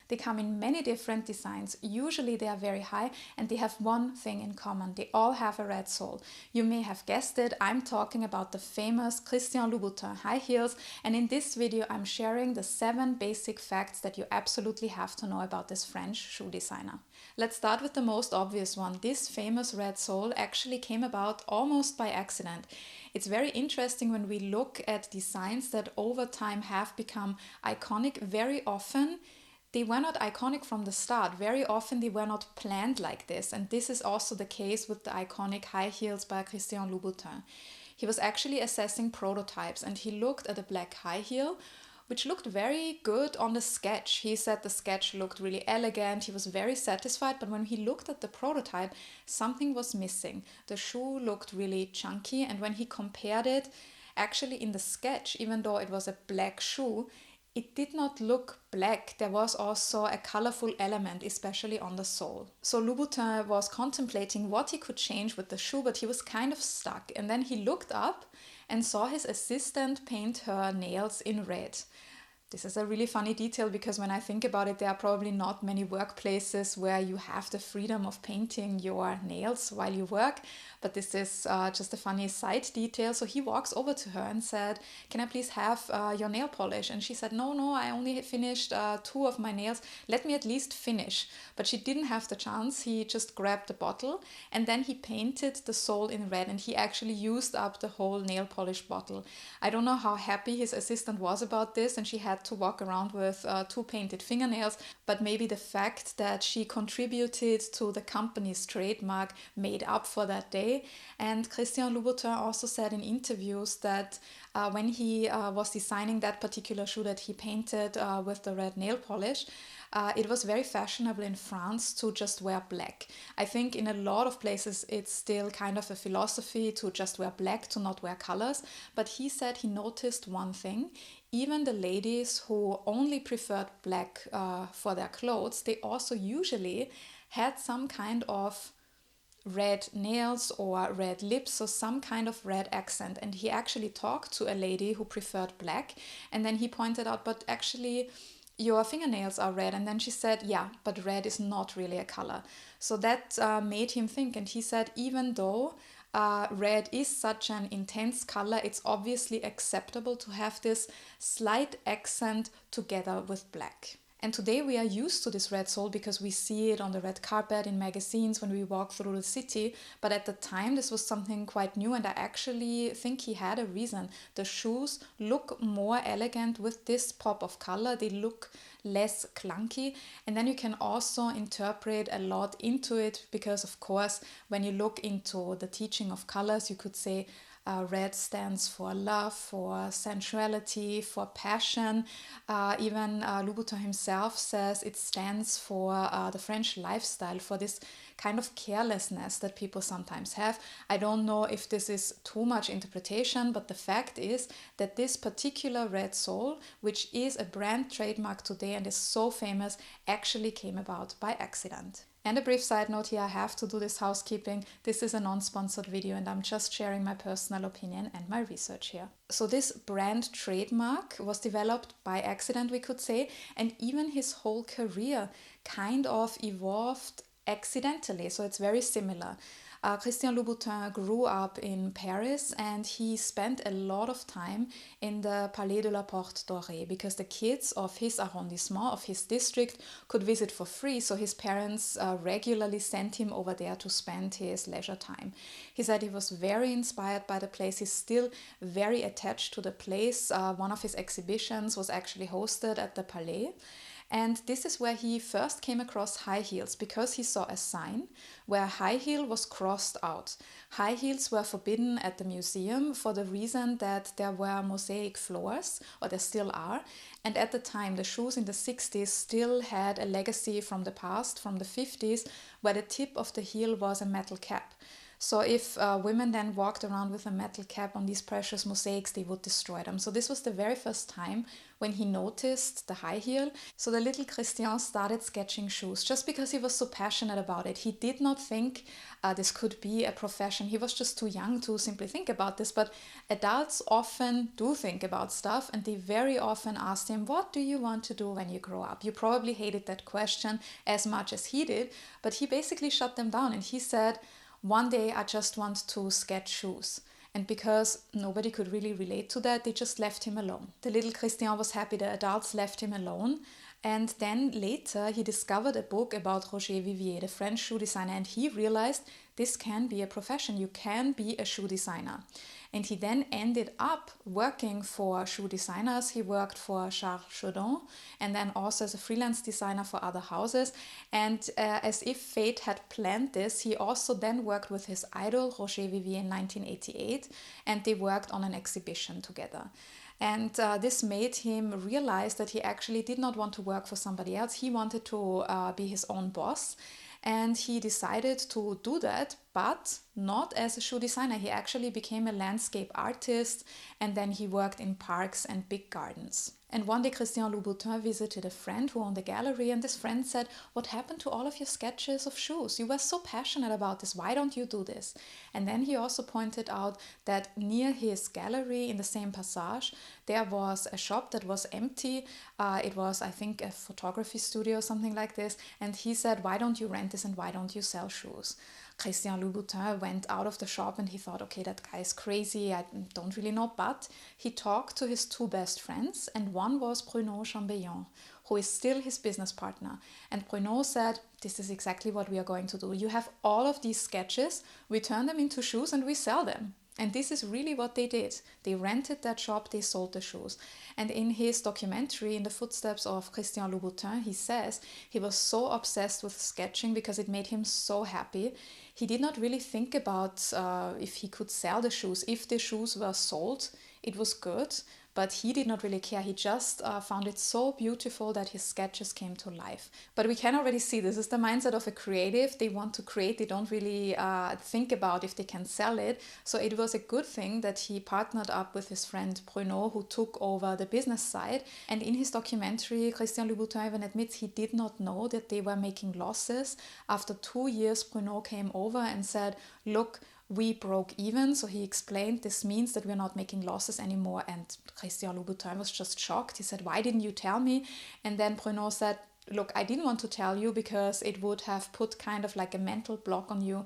They come in many different designs. Usually they are very high and they have one thing in common. They all have a red sole. You may have guessed it, I'm talking about the famous Christian Louboutin high heels, and in this video I'm sharing the 7 basic facts that you absolutely have to know about this French shoe designer. Let's start with the most obvious one. This famous red sole actually came about almost by accident. It's very interesting when we look at designs that over time have become iconic. Very often they were not iconic from the start. Very often they were not planned like this. And this is also the case with the iconic high heels by Christian Louboutin. He was actually assessing prototypes and he looked at a black high heel which looked very good on the sketch. He said the sketch looked really elegant. He was very satisfied, but when he looked at the prototype, something was missing. The shoe looked really chunky, and when he compared it, actually in the sketch, even though it was a black shoe, it did not look black. There was also a colorful element, especially on the sole. So Louboutin was contemplating what he could change with the shoe, but he was kind of stuck. And then he looked up and saw his assistant paint her nails in red. This is a really funny detail because when I think about it, there are probably not many workplaces where you have the freedom of painting your nails while you work, but this is just a funny side detail. So he walks over to her and said, "Can I please have your nail polish?" And she said, no, I only finished 2 of my nails. Let me at least finish. But she didn't have the chance. He just grabbed the bottle and then he painted the sole in red, and he actually used up the whole nail polish bottle. I don't know how happy his assistant was about this, and she had to walk around with 2 painted fingernails, but maybe the fact that she contributed to the company's trademark made up for that day. And Christian Louboutin also said in interviews that when he was designing that particular shoe that he painted with the red nail polish, it was very fashionable in France to just wear black. I think in a lot of places it's still kind of a philosophy to just wear black, to not wear colors. But he said he noticed one thing. Even the ladies who only preferred black for their clothes, they also usually had some kind of red nails or red lips, so some kind of red accent. And he actually talked to a lady who preferred black, and then he pointed out, but actually your fingernails are red. And then she said, yeah, but red is not really a color. So that made him think, and he said, even though red is such an intense color, it's obviously acceptable to have this slight accent together with black. And today we are used to this red sole because we see it on the red carpet in magazines when we walk through the city. But at the time this was something quite new, and I actually think he had a reason. The shoes look more elegant with this pop of color. They look less clunky, and then you can also interpret a lot into it because, of course, when you look into the teaching of colors, you could say red stands for love, for sensuality, for passion. Even Louboutin himself says it stands for the French lifestyle, for this kind of carelessness that people sometimes have. I don't know if this is too much interpretation, but the fact is that this particular red sole, which is a brand trademark today and is so famous, actually came about by accident. And a brief side note here, I have to do this housekeeping. This is a non-sponsored video and I'm just sharing my personal opinion and my research here. So this brand trademark was developed by accident, we could say, and even his whole career kind of evolved accidentally, so it's very similar. Christian Louboutin grew up in Paris and he spent a lot of time in the Palais de la Porte Dorée because the kids of his arrondissement, of his district, could visit for free, so his parents regularly sent him over there to spend his leisure time. He said he was very inspired by the place. He's still very attached to the place. One of his exhibitions was actually hosted at the Palais. And this is where he first came across high heels, because he saw a sign where high heel was crossed out. High heels were forbidden at the museum for the reason that there were mosaic floors, or there still are. And at the time, the shoes in the 60s still had a legacy from the past, from the 50s, where the tip of the heel was a metal cap. So if women then walked around with a metal cap on these precious mosaics, they would destroy them. So this was the very first time when he noticed the high heel. So the little Christian started sketching shoes just because he was so passionate about it. He did not think this could be a profession. He was just too young to simply think about this. But adults often do think about stuff, and they very often asked him, what do you want to do when you grow up? You probably hated that question as much as he did, but he basically shut them down, and he said, one day I just want to sketch shoes. And because nobody could really relate to that, they just left him alone. The little Christian was happy the adults left him alone. And then later he discovered a book about Roger Vivier, the French shoe designer, and he realized this can be a profession. You can be a shoe designer. And he then ended up working for shoe designers. He worked for Charles Chaudon and then also as a freelance designer for other houses. And as if fate had planned this, he also then worked with his idol Roger Vivier in 1988, and they worked on an exhibition together. And this made him realize that he actually did not want to work for somebody else. He wanted to be his own boss. And he decided to do that, but not as a shoe designer. He actually became a landscape artist, and then he worked in parks and big gardens. And one day Christian Louboutin visited a friend who owned a gallery, and this friend said, what happened to all of your sketches of shoes? You were so passionate about this. Why don't you do this? And then he also pointed out that near his gallery in the same passage, there was a shop that was empty. It was, I think, a photography studio or something like this. And he said, why don't you rent this and why don't you sell shoes? Christian Louboutin went out of the shop and he thought, okay, that guy is crazy, I don't really know. But he talked to his two best friends, and one was Bruno Chambellan, who is still his business partner. And Bruno said, this is exactly what we are going to do. You have all of these sketches, we turn them into shoes and we sell them. And this is really what they did. They rented that shop, they sold the shoes. And in his documentary, In the Footsteps of Christian Louboutin, he says he was so obsessed with sketching because it made him so happy. He did not really think about if he could sell the shoes. If the shoes were sold, it was good, but he did not really care. He just found it so beautiful that his sketches came to life. But we can already see this is the mindset of a creative. They want to create, they don't really think about if they can sell it. So it was a good thing that he partnered up with his friend Bruno, who took over the business side. And in his documentary, Christian Louboutin even admits he did not know that they were making losses. After 2 years, Bruno came over and said, look, we broke even. So he explained this means that we're not making losses anymore. And Christian Louboutin was just shocked. He said, why didn't you tell me? And then Bruno said, look, I didn't want to tell you because it would have put kind of like a mental block on you.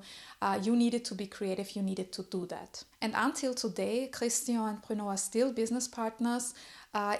You needed to be creative. You needed to do that. And until today, Christian and Bruno are still business partners.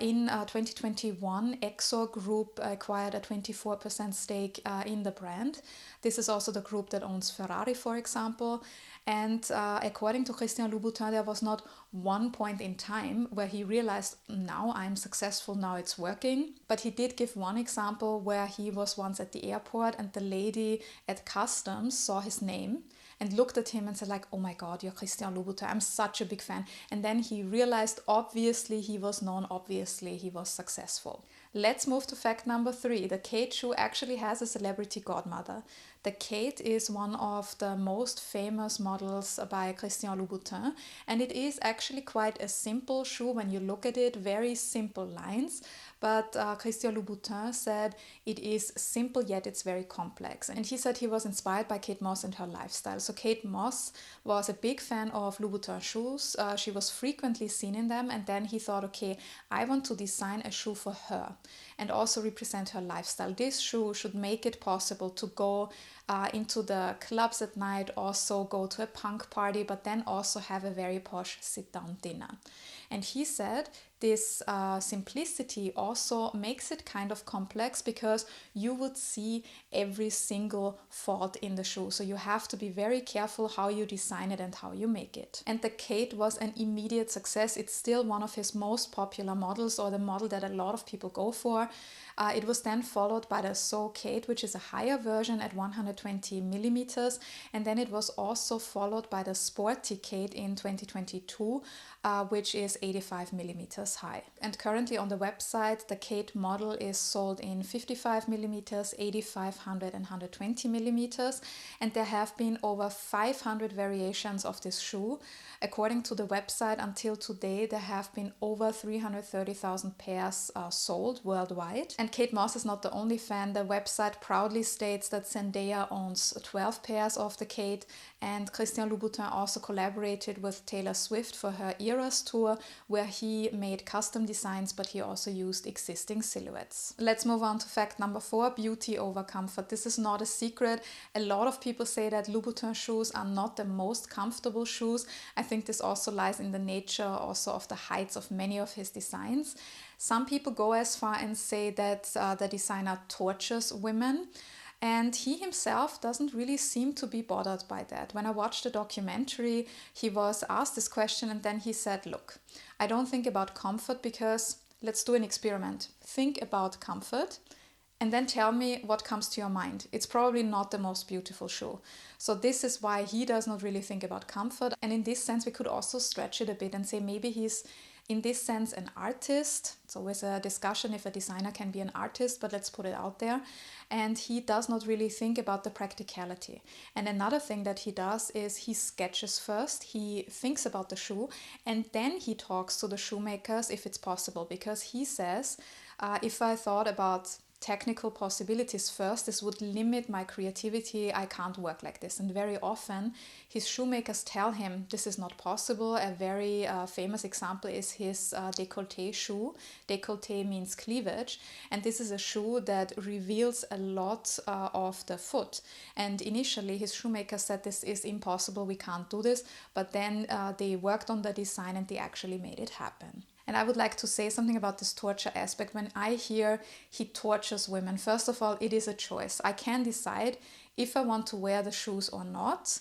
In 2021, Exor Group acquired a 24% stake in the brand. This is also the group that owns Ferrari, for example. And according to Christian Louboutin, there was not one point in time where he realized, now I'm successful, now it's working. But he did give one example where he was once at the airport and the lady at customs saw his name and looked at him and said like, oh my God, you're Christian Louboutin, I'm such a big fan. And then he realized, obviously he was known, obviously he was successful. Let's move to fact number 3. The Kate shoe actually has a celebrity godmother. The Kate is one of the most famous models by Christian Louboutin, and it is actually quite a simple shoe when you look at it, very simple lines. But Christian Louboutin said it is simple yet it's very complex. And he said he was inspired by Kate Moss and her lifestyle. So Kate Moss was a big fan of Louboutin shoes. She was frequently seen in them. And then he thought, okay, I want to design a shoe for her and also represent her lifestyle. This shoe should make it possible to go into the clubs at night, also go to a punk party, but then also have a very posh sit-down dinner. And he said this simplicity also makes it kind of complex because you would see every single fault in the shoe. So you have to be very careful how you design it and how you make it. And the Kate was an immediate success. It's still one of his most popular models, or the model that a lot of people go for. It was then followed by the So Kate, which is a higher version at 120 millimeters. And then it was also followed by the Sporty Kate in 2022, which is 85 millimeters. millimeters high. And currently on the website, the Kate model is sold in 55 millimeters, 85, 100 and 120 millimeters. And there have been over 500 variations of this shoe. According to the website, until today, there have been over 330,000 pairs sold worldwide. And Kate Moss is not the only fan. The website proudly states that Zendaya owns 12 pairs of the Kate, and Christian Louboutin also collaborated with Taylor Swift for her Eras tour, where he made custom designs, but he also used existing silhouettes. Let's move on to fact number 4, beauty over comfort. This is not a secret. A lot of people say that Louboutin shoes are not the most comfortable shoes. I think this also lies in the nature also of the heights of many of his designs. Some people go as far and say that the designer tortures women. And he himself doesn't really seem to be bothered by that. When I watched the documentary, he was asked this question and then he said, look, I don't think about comfort because let's do an experiment. Think about comfort and then tell me what comes to your mind. It's probably not the most beautiful shoe. So this is why he does not really think about comfort. And in this sense, we could also stretch it a bit and say maybe he's in this sense an artist. It's always a discussion if a designer can be an artist, but let's put it out there. And he does not really think about the practicality. And another thing that he does is he sketches first, he thinks about the shoe, and then he talks to the shoemakers if it's possible, because he says, if I thought about technical possibilities first, this would limit my creativity. I can't work like this. And very often his shoemakers tell him this is not possible. A very famous example is his décolleté shoe. Décolleté means cleavage, and this is a shoe that reveals a lot of the foot. And initially his shoemaker said this is impossible, we can't do this, but then they worked on the design and they actually made it happen. And I would like to say something about this torture aspect. When I hear he tortures women, first of all, it is a choice. I can decide if I want to wear the shoes or not.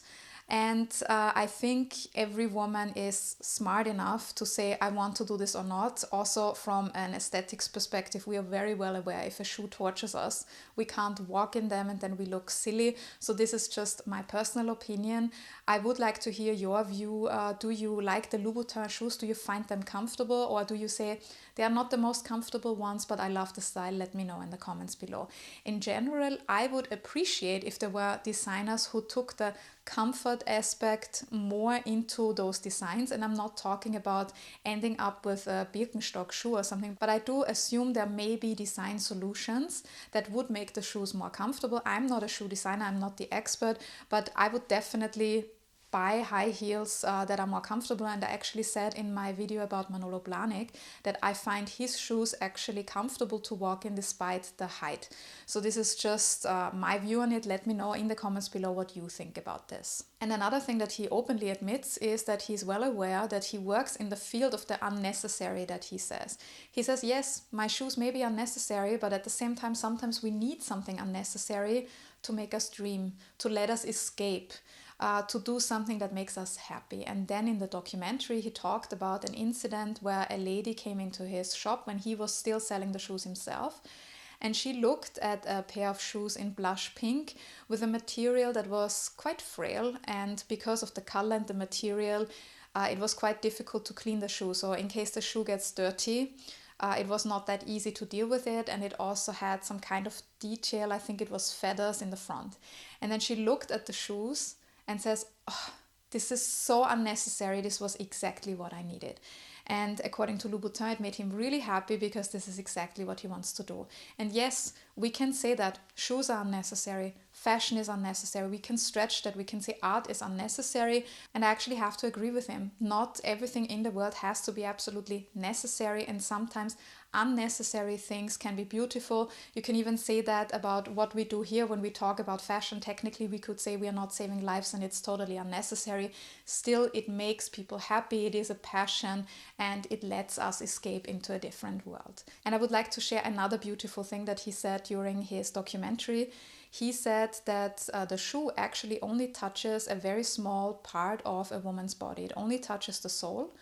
And I think every woman is smart enough to say, I want to do this or not. Also, from an aesthetics perspective, we are very well aware if a shoe tortures us, we can't walk in them and then we look silly. So this is just my personal opinion. I would like to hear your view. Do you like the Louboutin shoes? Do you find them comfortable? Or do you say, they are not the most comfortable ones, but I love the style? Let me know in the comments below. In general, I would appreciate if there were designers who took the comfort aspect more into those designs, and I'm not talking about ending up with a Birkenstock shoe or something, but I do assume there may be design solutions that would make the shoes more comfortable. I'm not a shoe designer, I'm not the expert, but I would definitely buy high heels that are more comfortable. And I actually said in my video about Manolo Blahnik that I find his shoes actually comfortable to walk in despite the height. So this is just my view on it. Let me know in the comments below what you think about this. And another thing that he openly admits is that he's well aware that he works in the field of the unnecessary, that he says. He says, yes, my shoes may be unnecessary, but at the same time, sometimes we need something unnecessary to make us dream, to let us escape. To do something that makes us happy. And then in the documentary, he talked about an incident where a lady came into his shop when he was still selling the shoes himself. And she looked at a pair of shoes in blush pink with a material that was quite frail. And because of the color and the material, it was quite difficult to clean the shoe. So in case the shoe gets dirty, it was not that easy to deal with it. And it also had some kind of detail. I think it was feathers in the front. And then she looked at the shoes and says, oh, this is so unnecessary. This was exactly what I needed. And according to Louboutin, it made him really happy because this is exactly what he wants to do. And yes, we can say that shoes are unnecessary, fashion is unnecessary. We can stretch that. We can say art is unnecessary. And I actually have to agree with him. Not everything in the world has to be absolutely necessary. And sometimes unnecessary things can be beautiful. You can even say that about what we do here when we talk about fashion. Technically, we could say we are not saving lives and it's totally unnecessary. Still, it makes people happy. It is a passion and it lets us escape into a different world. And I would like to share another beautiful thing that he said during his documentary. He said that the shoe actually only touches a very small part of a woman's body. It only touches the sole,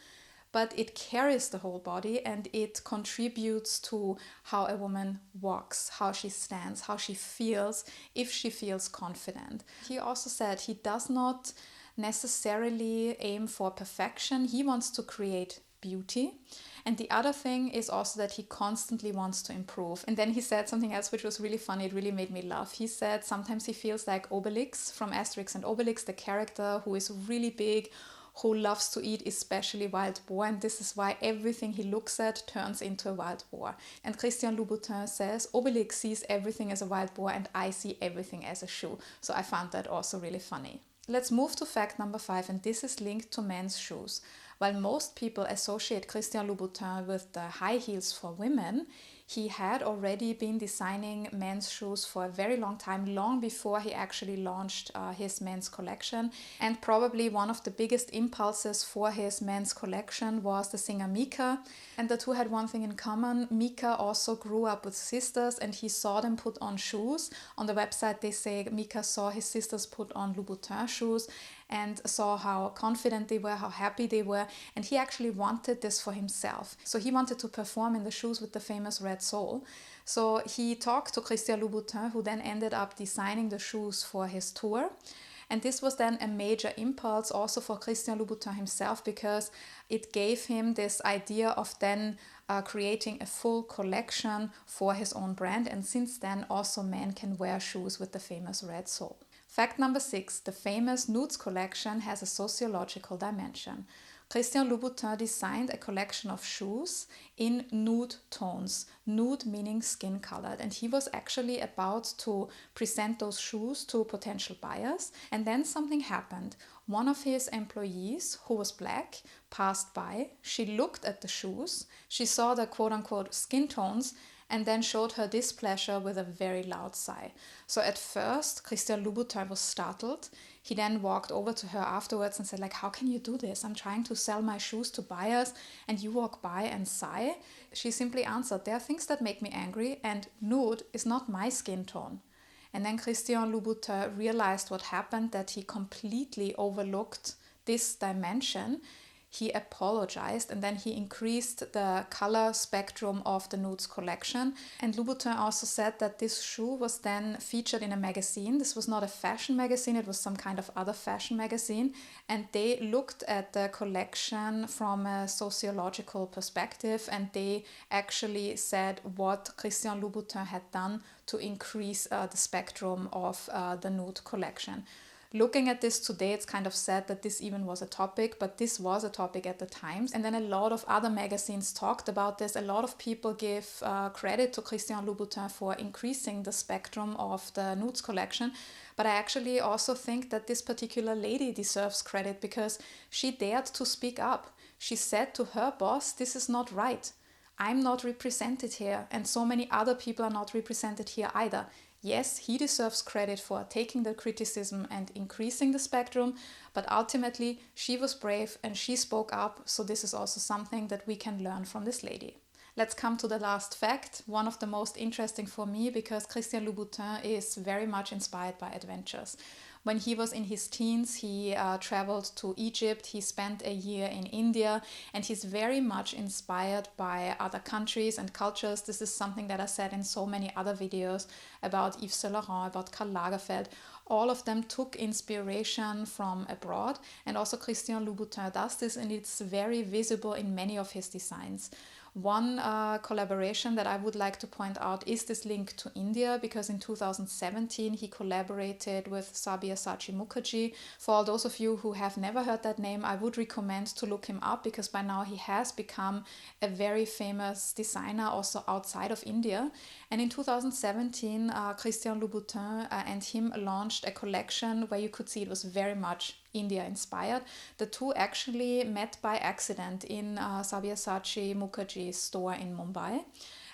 but it carries the whole body and it contributes to how a woman walks, how she stands, how she feels, if she feels confident. He also said he does not necessarily aim for perfection. He wants to create beauty. And the other thing is also that he constantly wants to improve. And then he said something else which was really funny. It really made me laugh. He said sometimes he feels like Obelix from Asterix and Obelix, the character who is really big, who loves to eat especially wild boar, and this is why everything he looks at turns into a wild boar. And Christian Louboutin says, Obelix sees everything as a wild boar and I see everything as a shoe. So I found that also really funny. Let's move to fact number 5, and this is linked to men's shoes. While most people associate Christian Louboutin with the high heels for women, he had already been designing men's shoes for a very long time, long before he actually launched his men's collection. And probably one of the biggest impulses for his men's collection was the singer Mika. And the two had one thing in common. Mika also grew up with sisters and he saw them put on shoes. On the website they say Mika saw his sisters put on Louboutin shoes and saw how confident they were, how happy they were, and he actually wanted this for himself. So he wanted to perform in the shoes with the famous red sole. So he talked to Christian Louboutin, who then ended up designing the shoes for his tour. And this was then a major impulse also for Christian Louboutin himself, because it gave him this idea of then creating a full collection for his own brand. And since then also men can wear shoes with the famous red sole. Fact number 6, the famous nudes collection has a sociological dimension. Christian Louboutin designed a collection of shoes in nude tones, nude meaning skin colored, and he was actually about to present those shoes to potential buyers, and then something happened. One of his employees, who was black, passed by. She looked at the shoes, she saw the quote-unquote skin tones, and then showed her displeasure with a very loud sigh. So at first, Christian Louboutin was startled. He then walked over to her afterwards and said, like, how can you do this? I'm trying to sell my shoes to buyers and you walk by and sigh. She simply answered, there are things that make me angry and nude is not my skin tone. And then Christian Louboutin realized what happened, that he completely overlooked this dimension. He apologized and then he increased the color spectrum of the nudes collection. And Louboutin also said that this shoe was then featured in a magazine. This was not a fashion magazine, it was some kind of other fashion magazine. And they looked at the collection from a sociological perspective and they actually said what Christian Louboutin had done to increase the spectrum of the nude collection. Looking at this today, it's kind of sad that this even was a topic, but this was a topic at the times. And then a lot of other magazines talked about this. A lot of people give credit to Christian Louboutin for increasing the spectrum of the nudes collection. But I actually also think that this particular lady deserves credit because she dared to speak up. She said to her boss, this is not right. I'm not represented here, and so many other people are not represented here either. Yes, he deserves credit for taking the criticism and increasing the spectrum, but ultimately she was brave and she spoke up, so this is also something that we can learn from this lady. Let's come to the last fact, one of the most interesting for me because Christian Louboutin is very much inspired by adventures. When he was in his teens, he traveled to Egypt, he spent a year in India, and he's very much inspired by other countries and cultures. This is something that I said in so many other videos about Yves Saint Laurent, about Karl Lagerfeld. All of them took inspiration from abroad, and also Christian Louboutin does this, and it's very visible in many of his designs. One collaboration that I would like to point out is this link to India, because in 2017 he collaborated with Sabyasachi Mukherjee. For all those of you who have never heard that name, I would recommend to look him up because by now he has become a very famous designer also outside of India. And in 2017 Christian Louboutin and him launched a collection where you could see it was very much India inspired. The two actually met by accident in Sabyasachi Mukherjee's store in Mumbai.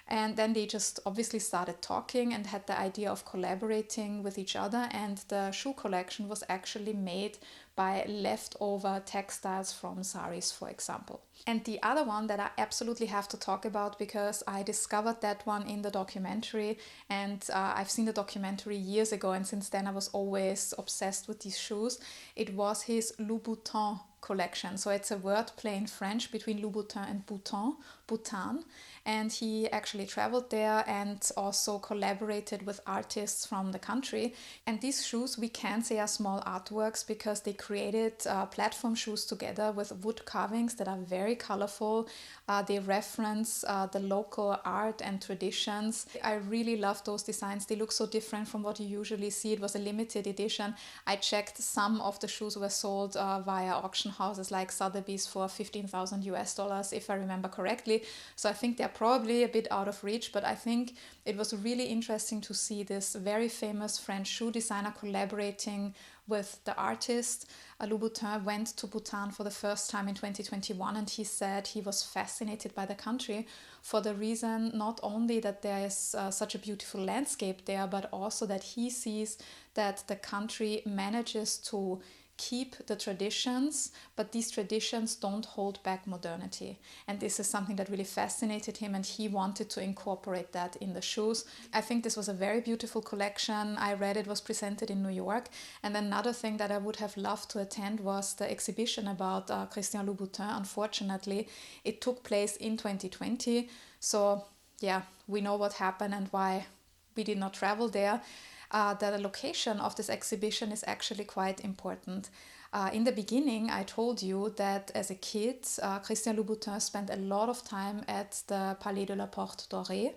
And then they just obviously started talking and had the idea of collaborating with each other. And the shoe collection was actually made by leftover textiles from saris, for example. And the other one that I absolutely have to talk about because I discovered that one in the documentary, and I've seen the documentary years ago, and since then I was always obsessed with these shoes. It was his Louboutin collection. So it's a wordplay in French between Louboutin and Bhutan. And he actually traveled there and also collaborated with artists from the country. And these shoes we can say are small artworks because they created platform shoes together with wood carvings that are very colorful. They reference the local art and traditions. I really love those designs. They look so different from what you usually see. It was a limited edition. I checked, some of the shoes were sold via auction houses like Sotheby's for $15,000 if I remember correctly. So I think they're probably a bit out of reach, but I think it was really interesting to see this very famous French shoe designer collaborating with the artist. Louboutin went to Bhutan for the first time in 2021, and he said he was fascinated by the country for the reason not only that there is such a beautiful landscape there, but also that he sees that the country manages to keep the traditions, but these traditions don't hold back modernity. And this is something that really fascinated him, and he wanted to incorporate that in the shoes. I think this was a very beautiful collection. I read it was presented in New York. And another thing that I would have loved to attend was the exhibition about Christian Louboutin. Unfortunately, it took place in 2020. So yeah, we know what happened and why we did not travel there. The location of this exhibition is actually quite important. In the beginning, I told you that as a kid, Christian Louboutin spent a lot of time at the Palais de la Porte Dorée,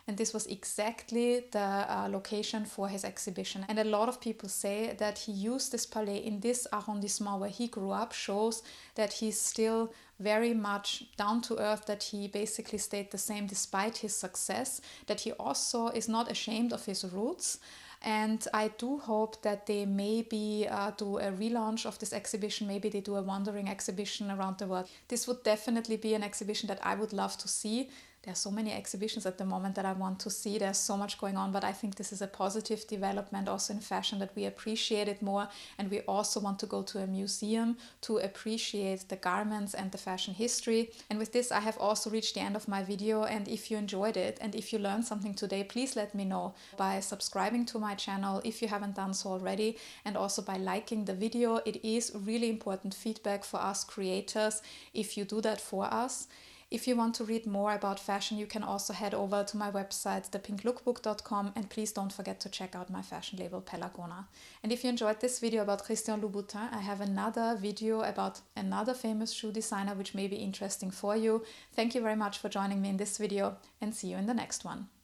and this was exactly the location for his exhibition. And a lot of people say that he used this palais in this arrondissement where he grew up, shows that he's still very much down to earth, that he basically stayed the same despite his success, that he also is not ashamed of his roots. And I do hope that they maybe do a relaunch of this exhibition. Maybe they do a wandering exhibition around the world. This would definitely be an exhibition that I would love to see. There are so many exhibitions at the moment that I want to see. There's so much going on, but I think this is a positive development also in fashion, that we appreciate it more, and we also want to go to a museum to appreciate the garments and the fashion history. And with this, I have also reached the end of my video, and if you enjoyed it and if you learned something today, please let me know by subscribing to my channel if you haven't done so already, and also by liking the video. It is really important feedback for us creators if you do that for us. If you want to read more about fashion, you can also head over to my website, thepinklookbook.com, and please don't forget to check out my fashion label, Pelagona. And if you enjoyed this video about Christian Louboutin, I have another video about another famous shoe designer which may be interesting for you. Thank you very much for joining me in this video, and see you in the next one.